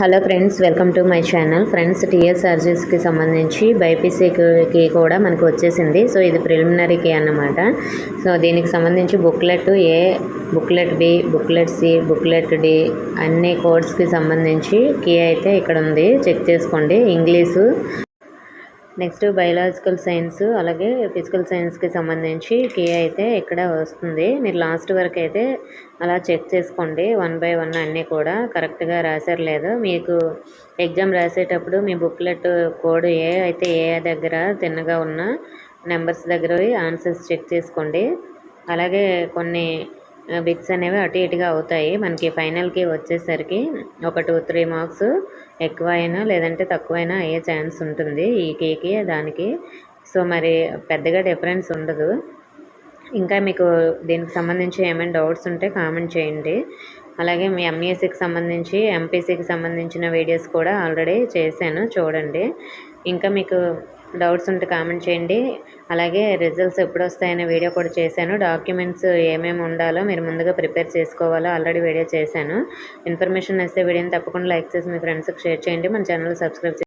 Hello friends, welcome to my channel. Friends, టీఎస్ఆర్జీస్కి సంబంధించి బైపీసీకి కూడా మనకు వచ్చేసింది. సో ఇది ప్రిలిమినరీకి అన్నమాట. సో దీనికి సంబంధించి booklet A, booklet B, booklet C, booklet D అన్ని కోడ్స్కి సంబంధించి కీ అయితే ఇక్కడ ఉంది, చెక్ చేసుకోండి. ఇంగ్లీషు, నెక్స్ట్ బయలాజికల్ సైన్స్, అలాగే ఫిజికల్ సైన్స్కి సంబంధించి కీ అయితే ఇక్కడ వస్తుంది. మీరు లాస్ట్ వరకు అయితే అలా చెక్ చేసుకోండి. 1 by 1 అన్నీ కూడా కరెక్ట్గా రాశారు లేదు. మీకు ఎగ్జామ్ రాసేటప్పుడు మీ బుక్లెట్ కోడ్ ఏ అయితే ఏ దగ్గర తిన్నగా ఉన్న నెంబర్స్ దగ్గర ఆన్సర్స్ చెక్ చేసుకోండి. అలాగే కొన్ని బిట్స్ అనేవి అటు ఇటుగా అవుతాయి. మనకి ఫైనల్కి వచ్చేసరికి ఒక 2-3 మార్క్స్ ఎక్కువ అయినా లేదంటే తక్కువైనా అయ్యే ఛాన్స్ ఉంటుంది ఈ కీకి దానికి. సో మరి పెద్దగా డిఫరెన్స్ ఉండదు. ఇంకా మీకు దీనికి సంబంధించి ఏమైనా డౌట్స్ ఉంటే కామెంట్ చేయండి. అలాగే మీ ఎంఈఎస్సికి సంబంధించి, ఎంపీసీకి సంబంధించిన వీడియోస్ కూడా ఆల్రెడీ చేశాను, చూడండి. ఇంకా మీకు డౌట్స్ ఉంటే కామెంట్ చేయండి. అలాగే రిజల్ట్స్ ఎప్పుడు వస్తాయనే వీడియో కూడా చేశాను. డాక్యుమెంట్స్ ఏమేమి ఉండాలో మీరు ముందుగా ప్రిపేర్ చేసుకోవాలో ఆల్రెడీ వీడియో చేశాను. ఇన్ఫర్మేషన్ వస్తే వీడియోని తప్పకుండా లైక్ చేసి మీ ఫ్రెండ్స్కి షేర్ చేయండి. మన ఛానల్ సబ్స్క్రైబ్